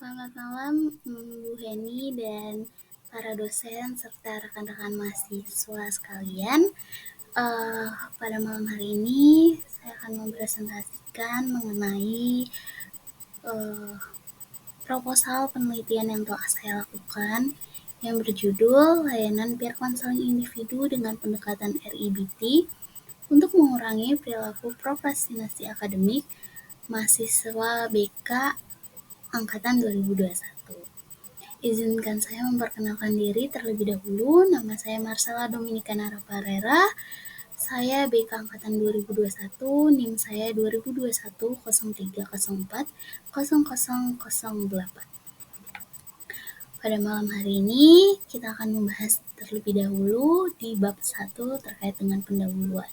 Selamat malam, Bu Heni dan para dosen serta rekan-rekan mahasiswa sekalian. Pada malam hari ini saya akan mempresentasikan mengenai proposal penelitian yang telah saya lakukan yang berjudul Layanan Peer Counseling Individu dengan Pendekatan RIBT untuk mengurangi perilaku prokrastinasi akademik mahasiswa BK Angkatan 2021. Izinkan saya memperkenalkan diri terlebih dahulu. Nama saya Marcella Dominika Nara Parera. Saya BK Angkatan 2021, NIM saya 2021 0304 0008. Pada malam hari ini, kita akan membahas terlebih dahulu di bab 1 terkait dengan pendahuluan.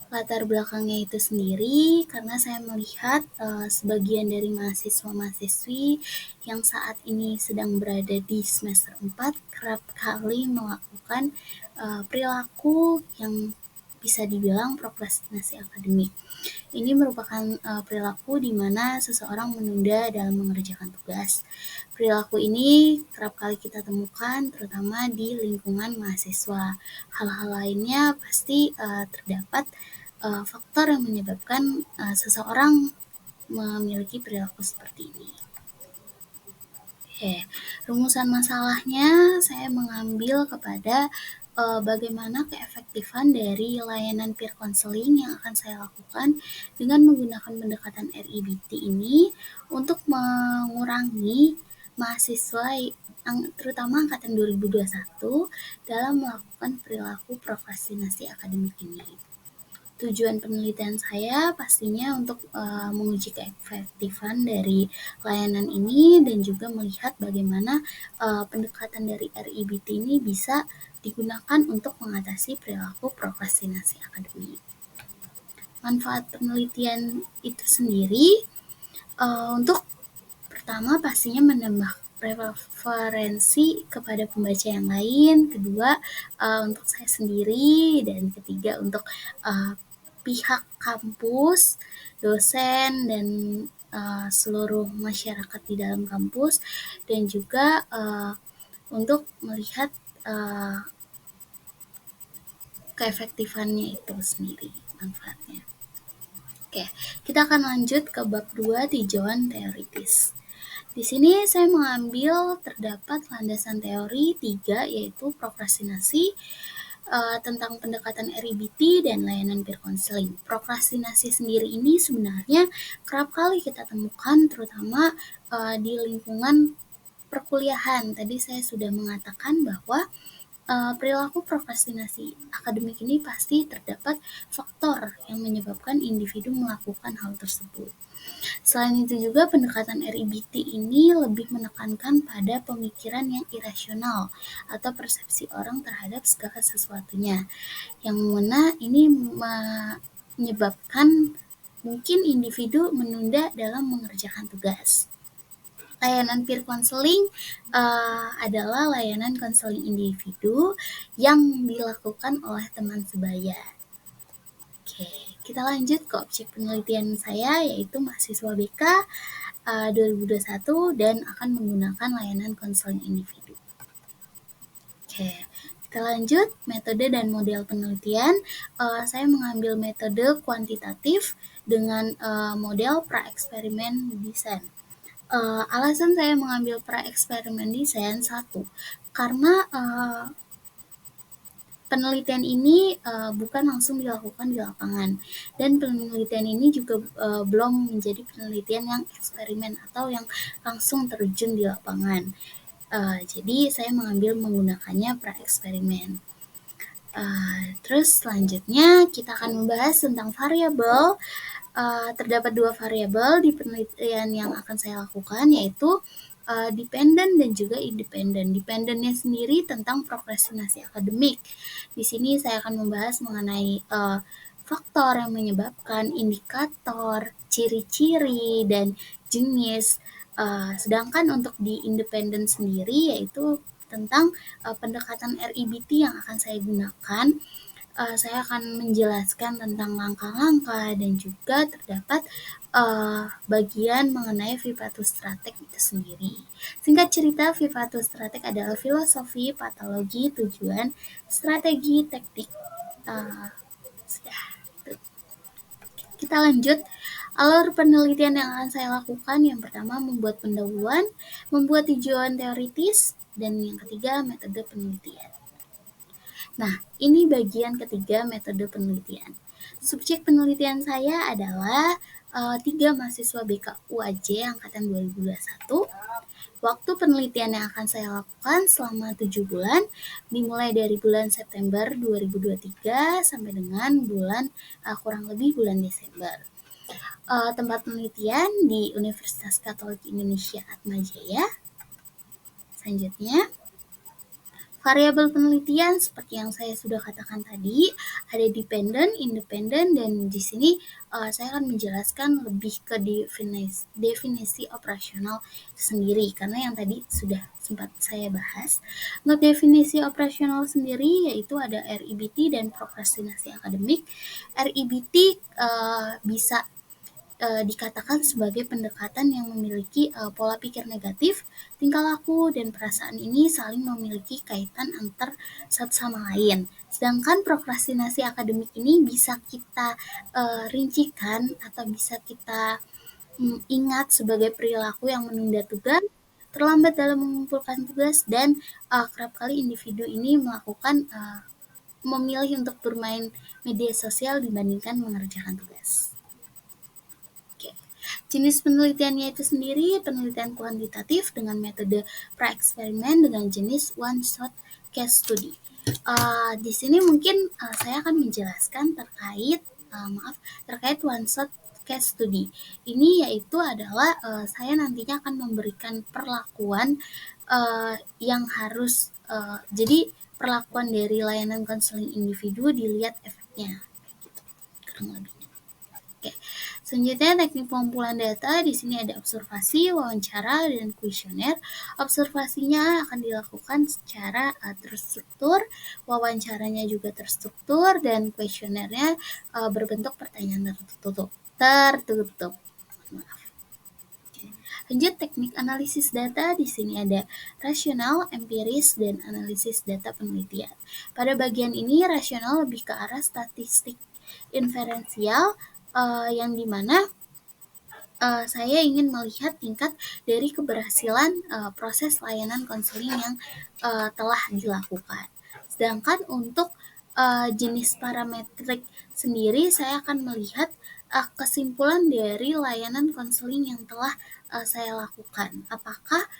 Latar belakangnya itu sendiri karena saya melihat sebagian dari mahasiswa-mahasiswi yang saat ini sedang berada di semester 4 kerap kali melakukan perilaku yang bisa dibilang prokrastinasi akademik. Ini merupakan perilaku di mana seseorang menunda dalam mengerjakan tugas. Perilaku ini kerap kali kita temukan terutama di lingkungan mahasiswa. Hal-hal lainnya pasti terdapat faktor yang menyebabkan seseorang memiliki perilaku seperti ini. Rumusan masalahnya saya mengambil kepada bagaimana keefektifan dari layanan peer counseling yang akan saya lakukan dengan menggunakan pendekatan RIBT ini untuk mengurangi mahasiswa terutama angkatan 2021 dalam melakukan perilaku prokrastinasi akademik ini. Tujuan penelitian saya pastinya untuk menguji keefektifan dari layanan ini dan juga melihat bagaimana pendekatan dari RIBT ini bisa digunakan untuk mengatasi perilaku prokrastinasi akademik. Manfaat penelitian itu sendiri untuk pertama pastinya menambah referensi kepada pembaca yang lain, kedua untuk saya sendiri, dan ketiga untuk pihak kampus, dosen, dan seluruh masyarakat di dalam kampus, dan juga untuk melihat keefektifannya itu sendiri manfaatnya. Oke, kita akan lanjut ke bab 2 tinjauan teoritis. Di sini saya mengambil terdapat landasan teori 3 yaitu prokrastinasi, tentang pendekatan RIBT dan layanan peer counseling. Prokrastinasi sendiri ini sebenarnya kerap kali kita temukan terutama di lingkungan perkuliahan. Tadi saya sudah mengatakan bahwa perilaku prokrastinasi akademik ini pasti terdapat faktor yang menyebabkan individu melakukan hal tersebut. Selain itu juga pendekatan RIBT ini lebih menekankan pada pemikiran yang irasional atau persepsi orang terhadap segala sesuatunya, yang mana ini menyebabkan mungkin individu menunda dalam mengerjakan tugas. Layanan peer counseling adalah layanan konseling individu yang dilakukan oleh teman sebaya. Oke, kita lanjut ke objek penelitian saya yaitu mahasiswa BK 2021 dan akan menggunakan layanan konseling individu. Oke, kita lanjut metode dan model penelitian. Saya mengambil metode kuantitatif dengan model pra-eksperimen desain. Alasan saya mengambil pra-eksperimen desain satu, karena penelitian ini bukan langsung dilakukan di lapangan, dan penelitian ini juga belum menjadi penelitian yang eksperimen atau yang langsung terjun di lapangan. Jadi saya mengambil menggunakannya pra-eksperimen. Terus selanjutnya kita akan membahas tentang variabel. Terdapat 2 variabel di penelitian yang akan saya lakukan yaitu dependent dan juga independent. Dependentnya sendiri tentang prokrastinasi akademik. Di sini saya akan membahas mengenai faktor yang menyebabkan, indikator, ciri-ciri, dan jenis. Sedangkan untuk di independent sendiri yaitu tentang pendekatan RIBT yang akan saya gunakan saya akan menjelaskan tentang langkah-langkah dan juga terdapat bagian mengenai Vivatus Stratek itu sendiri. Singkat cerita, Vivatus Stratek adalah filosofi, patologi, tujuan, strategi, teknik. Sudah. Kita lanjut. Alur penelitian yang akan saya lakukan, yang pertama membuat pendahuluan, membuat tinjauan teoritis, dan yang ketiga metode penelitian. Nah, ini bagian ketiga metode penelitian. Subjek penelitian saya adalah 3 mahasiswa BK UAJ angkatan 2021. Waktu penelitian yang akan saya lakukan selama 7 bulan, dimulai dari bulan September 2023 sampai dengan kurang lebih bulan Desember. Tempat penelitian di Universitas Katolik Indonesia Atmajaya. Selanjutnya, variabel penelitian seperti yang saya sudah katakan tadi, ada dependent, independent, dan di sini saya akan menjelaskan lebih ke definisi operasional sendiri, karena yang tadi sudah sempat saya bahas. Untuk definisi operasional sendiri yaitu ada RIBT dan prokrastinasi akademik. RIBT bisa dikatakan sebagai pendekatan yang memiliki pola pikir negatif, tingkah laku, dan perasaan ini saling memiliki kaitan antar satu sama lain. Sedangkan prokrastinasi akademik ini bisa kita rincikan atau bisa kita ingat sebagai perilaku yang menunda tugas, terlambat dalam mengumpulkan tugas, dan kerap kali individu ini melakukan memilih untuk bermain media sosial dibandingkan mengerjakan tugas. Jenis penelitiannya itu sendiri penelitian kuantitatif dengan metode pra-eksperimen dengan jenis one-shot case study. Di sini mungkin saya akan menjelaskan terkait one-shot case study. Ini yaitu adalah saya nantinya akan memberikan perlakuan yang harus jadi perlakuan dari layanan konseling individu dilihat efeknya, kurang lebih. Oke. Selanjutnya teknik pengumpulan data, di sini ada observasi, wawancara, dan kuesioner. Observasinya akan dilakukan secara terstruktur, wawancaranya juga terstruktur, dan kuesionernya berbentuk pertanyaan tertutup. Maaf. Lanjut teknik analisis data, di sini ada rasional, empiris, dan analisis data penelitian. Pada bagian ini rasional lebih ke arah statistik inferensial, yang dimana saya ingin melihat tingkat dari keberhasilan proses layanan konseling yang telah dilakukan. Sedangkan untuk jenis parametrik sendiri, saya akan melihat kesimpulan dari layanan konseling yang telah saya lakukan. Apakah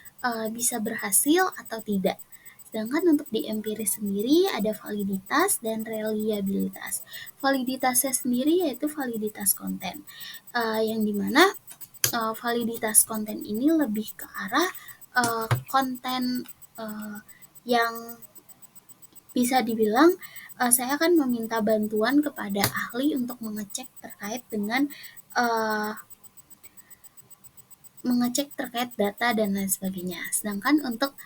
bisa berhasil atau tidak. Sedangkan untuk di empiris sendiri ada validitas dan reliabilitas. Validitasnya sendiri yaitu validitas konten, yang dimana validitas konten ini lebih ke arah konten yang bisa dibilang saya akan meminta bantuan kepada ahli untuk mengecek terkait dengan mengecek terkait data dan lain sebagainya. Sedangkan untuk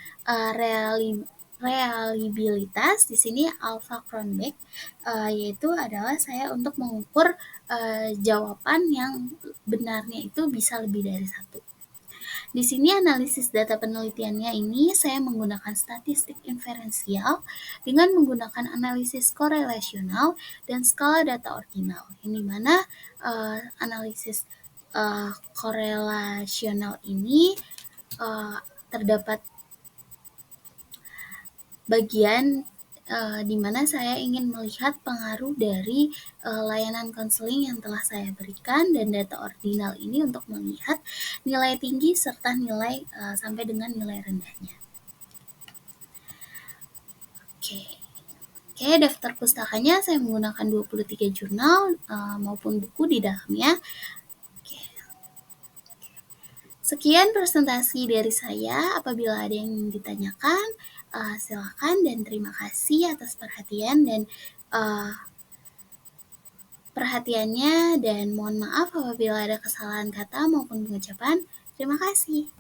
reliabilitas di sini Alpha Cronbach yaitu adalah saya untuk mengukur jawaban yang benarnya itu bisa lebih dari 1. Di sini analisis data penelitiannya ini saya menggunakan statistik inferensial dengan menggunakan analisis korelasional dan skala data ordinal. Yang dimana analisis korelasional ini terdapat bagian di mana saya ingin melihat pengaruh dari layanan konseling yang telah saya berikan dan data ordinal ini untuk melihat nilai tinggi serta nilai sampai dengan nilai rendahnya. Oke, daftar pustakanya saya menggunakan 23 jurnal maupun buku di dalamnya. Sekian presentasi dari saya. Apabila ada yang ditanyakan, silakan, dan terima kasih atas perhatiannya, dan mohon maaf apabila ada kesalahan kata maupun pengucapan. Terima kasih.